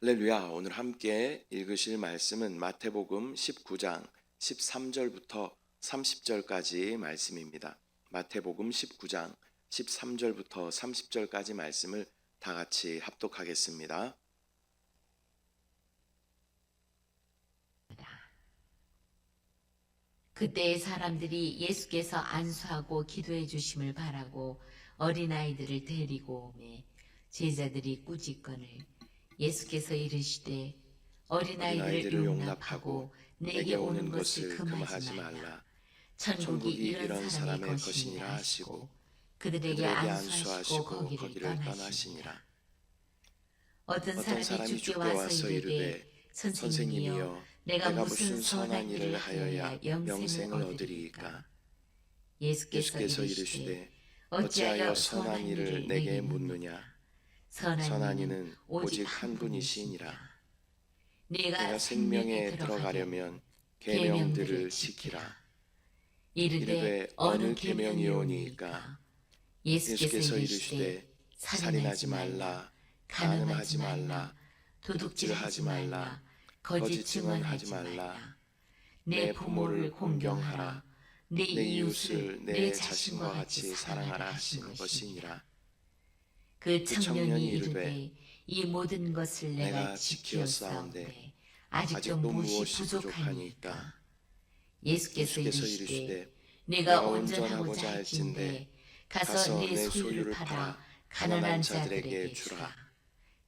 할렐루야. 오늘 함께 읽으실 말씀은 마태복음 19장 13절부터 30절까지 말씀입니다. 마태복음 19장 13절부터 30절까지 말씀을 다 같이 합독하겠습니다. 그때의 사람들이 예수께서 안수하고 기도해 주심을 바라고 어린아이들을 데리고 오매 제자들이 꾸짖거늘 예수께서 이르시되 어린아이들을 용납하고 내게 오는 것을 금하지 말라. 천국이 이런 사람의 것이니라 하시고 그들에게 안수하시고 거기를 떠나시니라. 어떤 사람이 주께 와서 이르되 선생님이여 내가 무슨 선한 일을 하여야 영생을 얻으리이까? 예수께서 이르시되 어찌하여 선한 일을 내게 묻느냐? 선한 이는 오직 한 분이시니라. 네가 생명에 들어가려면 계명들을 지키라. 이르되 어느 계명이오니이까? 예수께서 이르시되 살인하지 말라, 간음하지 말라, 도둑질하지 말라, 거짓 증언하지 말라, 내 부모를 공경하라, 내 이웃을 내 자신과 같이 사랑하라 하시는 것이니라. 그 청년이 이르되 이 모든 것을 내가 지키었사온데 아직도 무엇이 부족하니까? 예수께서 이르시되 내가 온전하고자 할진대 가서 내 소유를 팔아 가난한 자들에게 주라.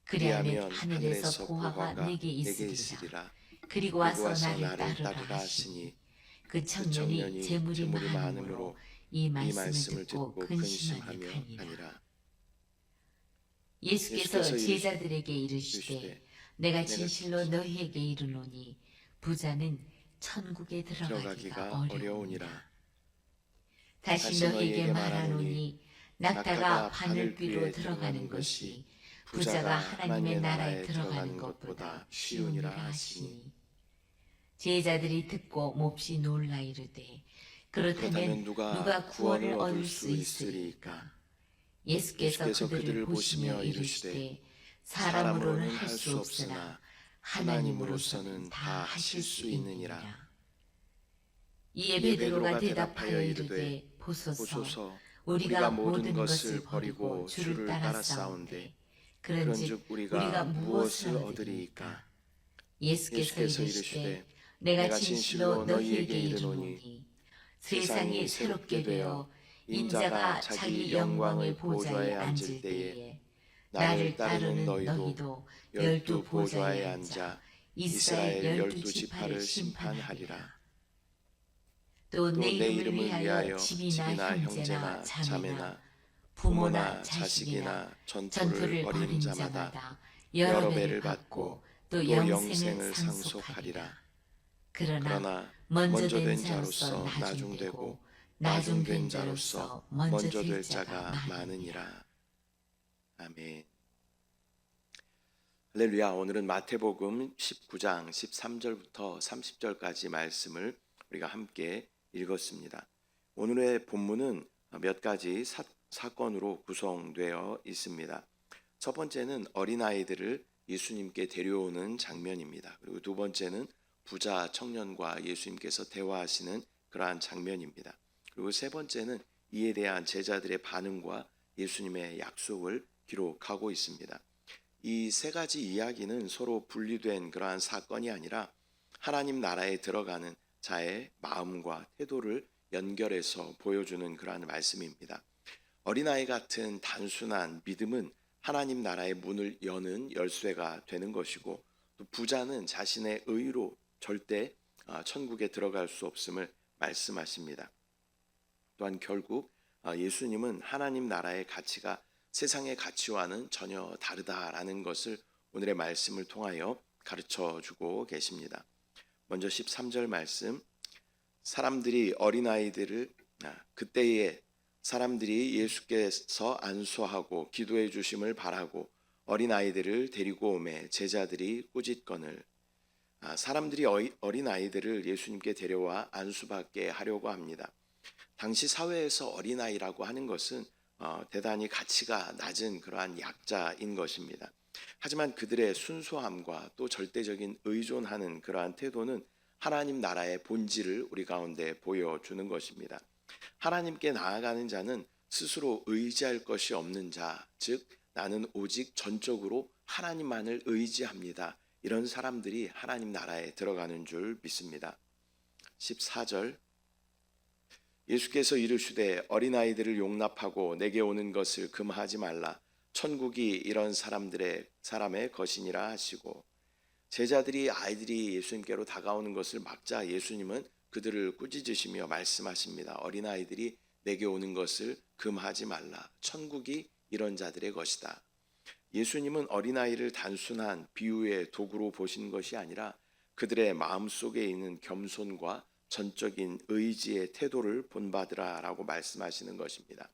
그리하면 하늘에서 보화가 내게 있으리라. 그리고 와서 나를 따르라 하시니 그 청년이 재물이 많음으로 이 말씀을 듣고 근심하며 가니라. 예수께서 제자들에게 이르시되 내가 진실로 너희에게 이르노니 부자는 천국에 들어가기가 어려우니라. 다시 너희에게 말하노니 낙타가 바늘귀로 들어가는 것이 부자가 하나님의 나라에 들어가는 것보다 쉬우니라 하시니 제자들이 듣고 몹시 놀라 이르되 그렇다면 누가 구원을 얻을 수 있으리까? 예수께서 그들을 보시며 이르시되 사람으로는 할 수 없으나 하나님으로서는 다 하실 수 있느니라. 이에 베드로가 대답하여 이르되 보소서 우리가 모든 것을 버리고 주를 따랐사온데 그런즉 우리가 무엇을 얻으리이까? 예수께서 이르시되 내가 진실로 너희에게 이르노니 세상이 새롭게 되어 인자가 자기 영광의 보좌에 앉을 때에 나를 따르는 너희도 12 보좌에 앉아 이스라엘 12 지파를 심판하리라. 또 내 이름을 위하여 집이나 형제나 자매나 부모나 자식이나 전투를 벌인 자마다 여러 배를 받고 또 영생을 상속하리라. 그러나 먼저 된 자로서 나중되고 나중된 자로서 먼저 될 자가 많으니라. 아멘. 할렐루야. 오늘은 마태복음 19장 13절부터 30절까지 말씀을 우리가 함께 읽었습니다. 오늘의 본문은 몇 가지 사건으로 구성되어 있습니다. 첫 번째는 어린아이들을 예수님께 데려오는 장면입니다. 그리고 두 번째는 부자 청년과 예수님께서 대화하시는 그러한 장면입니다. 그리고 세 번째는 이에 대한 제자들의 반응과 예수님의 약속을 기록하고 있습니다. 이 세 가지 이야기는 서로 분리된 그러한 사건이 아니라 하나님 나라에 들어가는 자의 마음과 태도를 연결해서 보여주는 그러한 말씀입니다. 어린아이 같은 단순한 믿음은 하나님 나라의 문을 여는 열쇠가 되는 것이고, 또 부자는 자신의 의로 절대 천국에 들어갈 수 없음을 말씀하십니다. 또한 결국 예수님은 하나님 나라의 가치가 세상의 가치와는 전혀 다르다라는 것을 오늘의 말씀을 통하여 가르쳐주고 계십니다. 먼저 13절 말씀, 사람들이 어린아이들을 그때에 사람들이 예수께서 안수하고 기도해 주심을 바라고 어린아이들을 데리고 오매 제자들이 꾸짖거늘. 사람들이 어린아이들을 예수님께 데려와 안수받게 하려고 합니다. 당시 사회에서 어린아이라고 하는 것은 대단히 가치가 낮은 그러한 약자인 것입니다. 하지만 그들의 순수함과 또 절대적인 의존하는 그러한 태도는 하나님 나라의 본질을 우리 가운데 보여주는 것입니다. 하나님께 나아가는 자는 스스로 의지할 것이 없는 자, 즉 나는 오직 전적으로 하나님만을 의지합니다. 이런 사람들이 하나님 나라에 들어가는 줄 믿습니다. 14절 예수께서 이르시되 어린아이들을 용납하고 내게 오는 것을 금하지 말라. 천국이 이런 사람의 것이니라 하시고, 제자들이 아이들이 예수님께로 다가오는 것을 막자 예수님은 그들을 꾸짖으시며 말씀하십니다. 어린아이들이 내게 오는 것을 금하지 말라. 천국이 이런 자들의 것이다. 예수님은 어린아이를 단순한 비유의 도구로 보시는 것이 아니라 그들의 마음속에 있는 겸손과 전적인 의지의 태도를 본받으라라고 말씀하시는 것입니다.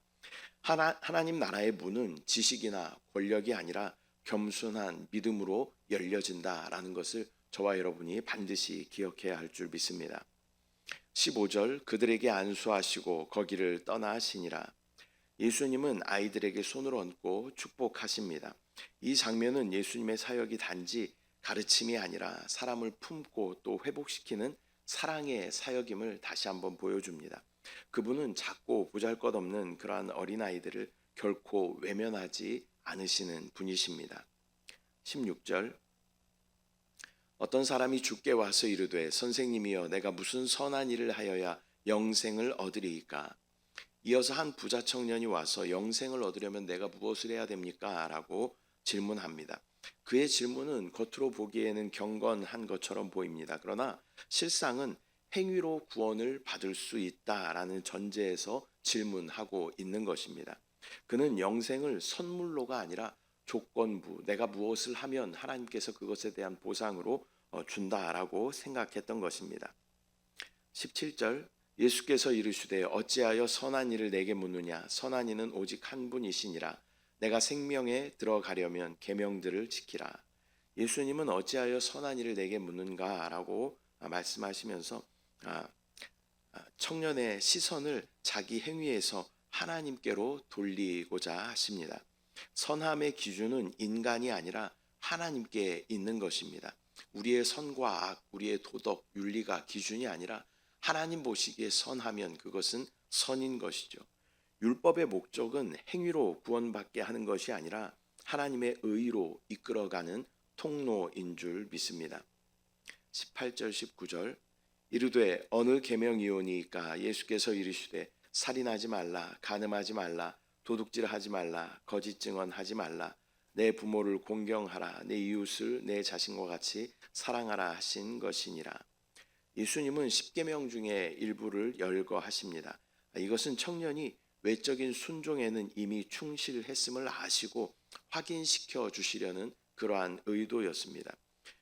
하나님 나라의 문은 지식이나 권력이 아니라 겸손한 믿음으로 열려진다라는 것을 저와 여러분이 반드시 기억해야 할 줄 믿습니다. 15절 그들에게 안수하시고 거기를 떠나시니라. 예수님은 아이들에게 손을 얹고 축복하십니다. 이 장면은 예수님의 사역이 단지 가르침이 아니라 사람을 품고 또 회복시키는 사랑의 사역임을 다시 한번 보여줍니다. 그분은 작고 보잘것없는 그러한 어린아이들을 결코 외면하지 않으시는 분이십니다. 16절 어떤 사람이 주께 와서 이르되 선생님이여 내가 무슨 선한 일을 하여야 영생을 얻으리이까. 이어서 한 부자 청년이 와서 영생을 얻으려면 내가 무엇을 해야 됩니까? 라고 질문합니다. 그의 질문은 겉으로 보기에는 경건한 것처럼 보입니다. 그러나 실상은 행위로 구원을 받을 수 있다라는 전제에서 질문하고 있는 것입니다. 그는 영생을 선물로가 아니라 조건부, 내가 무엇을 하면 하나님께서 그것에 대한 보상으로 준다라고 생각했던 것입니다. 17절 예수께서 이르시되 어찌하여 선한 일을 내게 묻느냐. 선한 이는 오직 한 분이시니라. 내가 생명에 들어가려면 계명들을 지키라. 예수님은 어찌하여 선한 일을 내게 묻는가라고 말씀하시면서 청년의 시선을 자기 행위에서 하나님께로 돌리고자 하십니다. 선함의 기준은 인간이 아니라 하나님께 있는 것입니다. 우리의 선과 악, 우리의 도덕, 윤리가 기준이 아니라 하나님 보시기에 선하면 그것은 선인 것이죠. 율법의 목적은 행위로 구원받게 하는 것이 아니라 하나님의 의로 이끌어가는 통로인 줄 믿습니다. 18절 19절 이르되 어느 계명이오니까. 예수께서 이르시되 살인하지 말라, 간음하지 말라, 도둑질하지 말라, 거짓 증언하지 말라, 내 부모를 공경하라, 내 이웃을 내 자신과 같이 사랑하라 하신 것이니라. 예수님은 10계명 중에 일부를 열거하십니다. 이것은 청년이 외적인 순종에는 이미 충실했음을 아시고 확인시켜 주시려는 그러한 의도였습니다.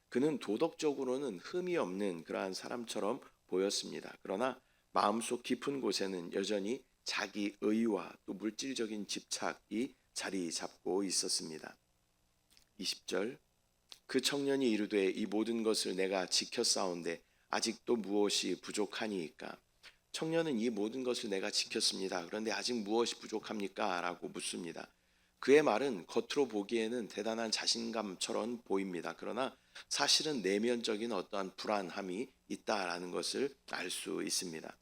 그는 도덕적으로는 흠이 없는 그러한 사람처럼 보였습니다. 그러나 마음속 깊은 곳에는 여전히 자기 의와 또 물질적인 집착이 자리 잡고 있었습니다. 20절 그 청년이 이르되 이 모든 것을 내가 지켰사온데 아직도 무엇이 부족하니이까. 청년은 이 모든 것을 내가 지켰습니다. 그런데 아직 무엇이 부족합니까? 라고 묻습니다. 그의 말은 겉으로 보기에는 대단한 자신감처럼 보입니다. 그러나 사실은 내면적인 어떠한 불안함이 있다라는 것을 알 수 있습니다.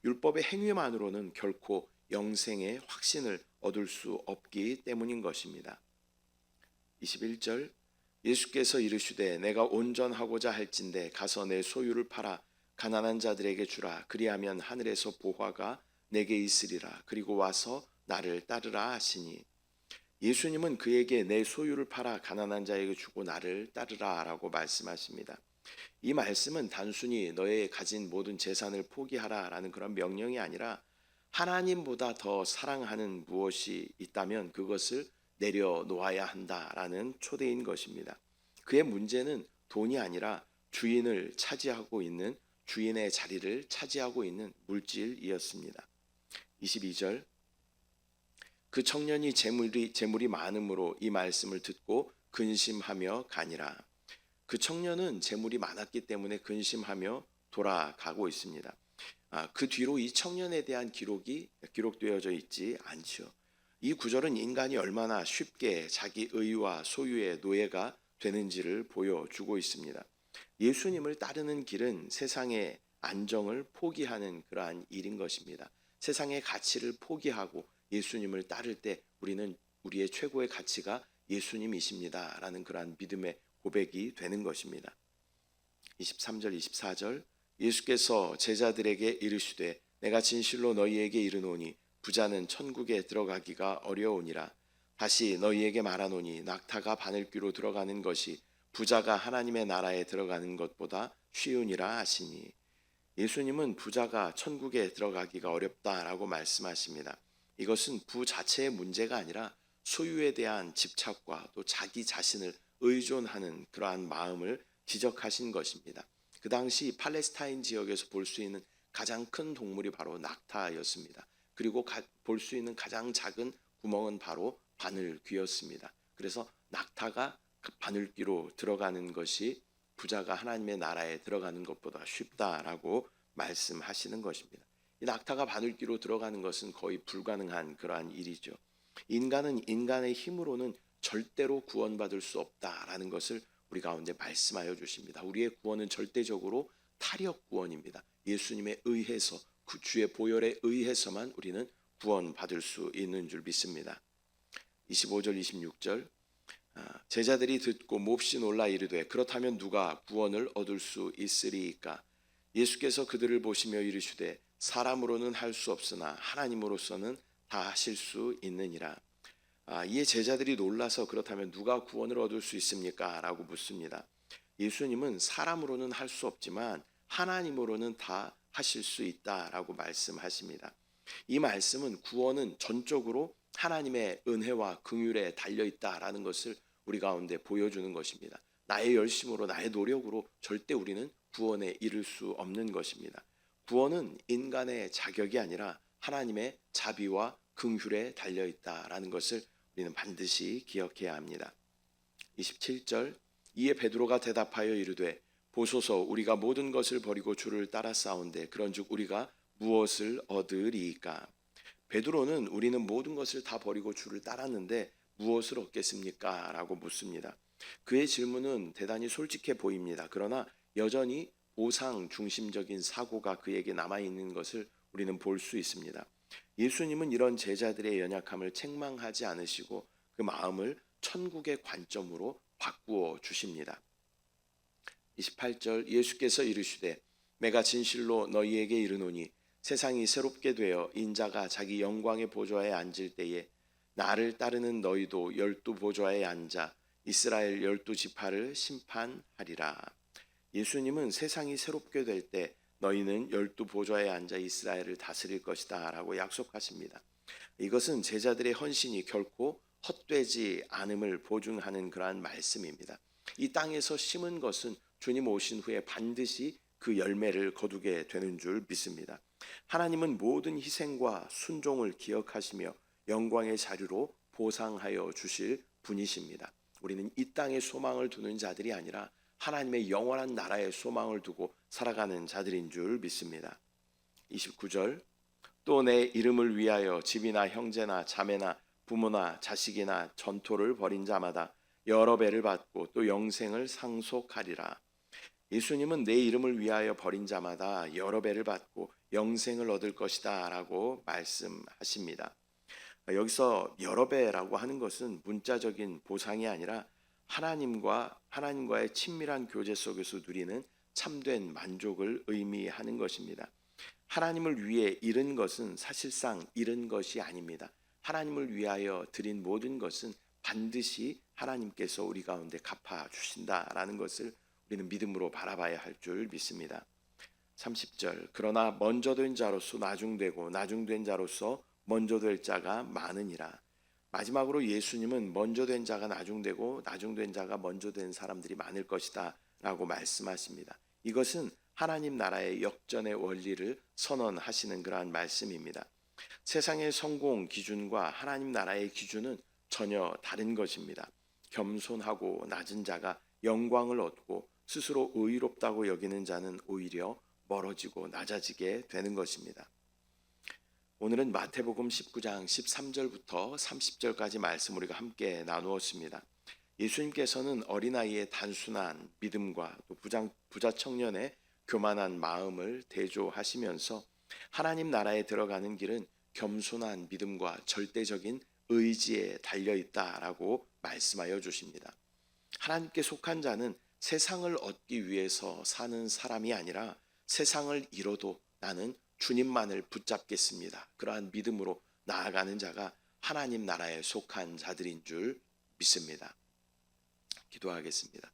율법의 행위만으로는 결코 영생의 확신을 얻을 수 없기 때문인 것입니다. 21절 예수께서 이르시되 내가 온전하고자 할진대 가서 내 소유를 팔아 가난한 자들에게 주라. 그리하면 하늘에서 보화가 내게 있으리라. 그리고 와서 나를 따르라 하시니. 예수님은 그에게 내 소유를 팔아 가난한 자에게 주고 나를 따르라 라고 말씀하십니다. 이 말씀은 단순히 너의 가진 모든 재산을 포기하라 라는 그런 명령이 아니라 하나님보다 더 사랑하는 무엇이 있다면 그것을 내려놓아야 한다라는 초대인 것입니다. 그의 문제는 돈이 아니라 주인의 자리를 차지하고 있는 물질이었습니다. 22절 그 청년이 재물이 많음으로 이 말씀을 듣고 근심하며 가니라. 그 청년은 재물이 많았기 때문에 근심하며 돌아가고 있습니다. 그 뒤로 이 청년에 대한 기록이 기록되어져 있지 않죠. 이 구절은 인간이 얼마나 쉽게 자기 의와 소유의 노예가 되는지를 보여주고 있습니다. 예수님을 따르는 길은 세상의 안정을 포기하는 그러한 일인 것입니다. 세상의 가치를 포기하고 예수님을 따를 때 우리는 우리의 최고의 가치가 예수님이십니다라는 그러한 믿음의 고백이 되는 것입니다. 23절 24절 예수께서 제자들에게 이르시되 내가 진실로 너희에게 이르노니 부자는 천국에 들어가기가 어려우니라. 다시 너희에게 말하노니 낙타가 바늘귀로 들어가는 것이 부자가 하나님의 나라에 들어가는 것보다 쉬우니라 하시니, 예수님은 부자가 천국에 들어가기가 어렵다라고 말씀하십니다. 이것은 부 자체의 문제가 아니라 소유에 대한 집착과 또 자기 자신을 의존하는 그러한 마음을 지적하신 것입니다. 그 당시 팔레스타인 지역에서 볼 수 있는 가장 큰 동물이 바로 낙타였습니다. 그리고 볼 수 있는 가장 작은 구멍은 바로 바늘귀였습니다. 그래서 낙타가 바늘귀로 들어가는 것이 부자가 하나님의 나라에 들어가는 것보다 쉽다라고 말씀하시는 것입니다. 이 낙타가 바늘귀로 들어가는 것은 거의 불가능한 그러한 일이죠. 인간은 인간의 힘으로는 절대로 구원받을 수 없다라는 것을 우리 가운데 말씀하여 주십니다. 우리의 구원은 절대적으로 타력 구원입니다. 예수님에 의해서, 그 주의 보혈에 의해서만 우리는 구원받을 수 있는 줄 믿습니다. 25절 26절 제자들이 듣고 몹시 놀라 이르되 그렇다면 누가 구원을 얻을 수 있으리이까? 예수께서 그들을 보시며 이르시되 사람으로는 할 수 없으나 하나님으로서는 다 하실 수 있느니라. 이에 제자들이 놀라서 그렇다면 누가 구원을 얻을 수 있습니까? 라고 묻습니다. 예수님은 사람으로는 할 수 없지만 하나님으로는 다 하실 수 있다라고 말씀하십니다. 이 말씀은 구원은 전적으로 하나님의 은혜와 긍휼에 달려있다라는 것을 우리 가운데 보여주는 것입니다. 나의 열심으로, 나의 노력으로 절대 우리는 구원에 이를 수 없는 것입니다. 구원은 인간의 자격이 아니라 하나님의 자비와 긍휼에 달려있다라는 것을 우리는 반드시 기억해야 합니다. 27절 이에 베드로가 대답하여 이르되 보소서 우리가 모든 것을 버리고 주를 따라 싸운데 그런즉 우리가 무엇을 얻으리이까? 베드로는 우리는 모든 것을 다 버리고 주를 따랐는데 무엇을 얻겠습니까? 라고 묻습니다. 그의 질문은 대단히 솔직해 보입니다. 그러나 여전히 보상 중심적인 사고가 그에게 남아있는 것을 우리는 볼 수 있습니다. 예수님은 이런 제자들의 연약함을 책망하지 않으시고 그 마음을 천국의 관점으로 바꾸어 주십니다. 28절 예수께서 이르시되 내가 진실로 너희에게 이르노니 세상이 새롭게 되어 인자가 자기 영광의 보좌에 앉을 때에 나를 따르는 너희도 12 보좌에 앉아 이스라엘 12 지파를 심판하리라. 예수님은 세상이 새롭게 될 때 너희는 12 보좌에 앉아 이스라엘을 다스릴 것이다 라고 약속하십니다. 이것은 제자들의 헌신이 결코 헛되지 않음을 보증하는 그러한 말씀입니다. 이 땅에서 심은 것은 주님 오신 후에 반드시 그 열매를 거두게 되는 줄 믿습니다. 하나님은 모든 희생과 순종을 기억하시며 영광의 자리로 보상하여 주실 분이십니다. 우리는 이 땅에 소망을 두는 자들이 아니라 하나님의 영원한 나라에 소망을 두고 살아가는 자들인 줄 믿습니다. 29절 또 내 이름을 위하여 집이나 형제나 자매나 부모나 자식이나 전토를 벌인 자마다 여러 배를 받고 또 영생을 상속하리라. 예수님은 내 이름을 위하여 벌인 자마다 여러 배를 받고 영생을 얻을 것이다 라고 말씀하십니다. 여기서 여러 배라고 하는 것은 문자적인 보상이 아니라 하나님과의 친밀한 교제 속에서 누리는 참된 만족을 의미하는 것입니다. 하나님을 위해 잃은 것은 사실상 잃은 것이 아닙니다. 하나님을 위하여 드린 모든 것은 반드시 하나님께서 우리 가운데 갚아주신다라는 것을 우리는 믿음으로 바라봐야 할 줄 믿습니다. 30절 그러나 먼저 된 자로서 나중되고 나중된 자로서 먼저 될 자가 많으니라. 마지막으로 예수님은 먼저 된 자가 나중되고 나중된 자가 먼저 된 사람들이 많을 것이다 라고 말씀하십니다. 이것은 하나님 나라의 역전의 원리를 선언하시는 그러한 말씀입니다. 세상의 성공 기준과 하나님 나라의 기준은 전혀 다른 것입니다. 겸손하고 낮은 자가 영광을 얻고 스스로 의롭다고 여기는 자는 오히려 멀어지고 낮아지게 되는 것입니다. 오늘은 마태복음 19장 13절부터 30절까지 말씀 우리가 함께 나누었습니다. 예수님께서는 어린아이의 단순한 믿음과 또 부자 청년의 교만한 마음을 대조하시면서 하나님 나라에 들어가는 길은 겸손한 믿음과 절대적인 의지에 달려 있다라고 말씀하여 주십니다. 하나님께 속한 자는 세상을 얻기 위해서 사는 사람이 아니라 세상을 잃어도 나는 주님만을 붙잡겠습니다. 그러한 믿음으로 나아가는 자가 하나님 나라에 속한 자들인 줄 믿습니다. 기도하겠습니다.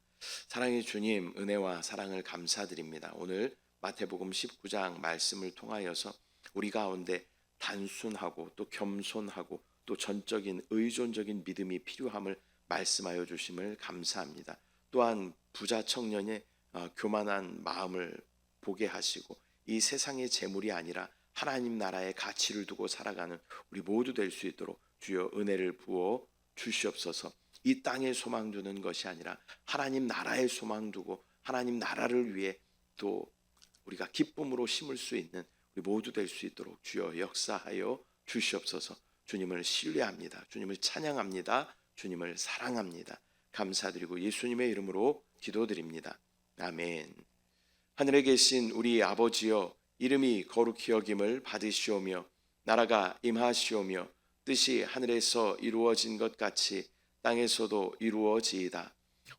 사랑의 주님, 은혜와 사랑을 감사드립니다. 오늘 마태복음 19장 말씀을 통하여서 우리 가운데 단순하고 또 겸손하고 또 전적인 의존적인 믿음이 필요함을 말씀하여 주심을 감사합니다. 또한 부자 청년의 교만한 마음을 보게 하시고 이 세상의 재물이 아니라 하나님 나라의 가치를 두고 살아가는 우리 모두 될 수 있도록 주여 은혜를 부어 주시옵소서. 이 땅에 소망 두는 것이 아니라 하나님 나라에 소망 두고 하나님 나라를 위해 또 우리가 기쁨으로 심을 수 있는 우리 모두 될 수 있도록 주여 역사하여 주시옵소서. 주님을 신뢰합니다. 주님을 찬양합니다. 주님을 사랑합니다. 감사드리고 예수님의 이름으로 기도드립니다. 아멘. 하늘에 계신 우리 아버지여, 이름이 거룩히 여김을 받으시오며 나라가 임하시오며 뜻이 하늘에서 이루어진 것 같이 땅에서도 이루어지이다.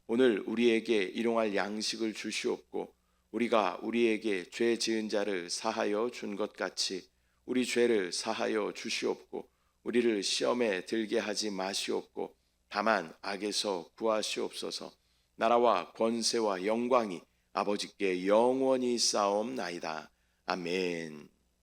오늘 우리에게 일용할 양식을 주시옵고 우리가 우리에게 죄 지은 자를 사하여 준 것 같이 우리 죄를 사하여 주시옵고 우리를 시험에 들게 하지 마시옵고 다만 악에서 구하시옵소서. 나라와 권세와 영광이 아버지께 영원히 쌓옵나이다. 아멘.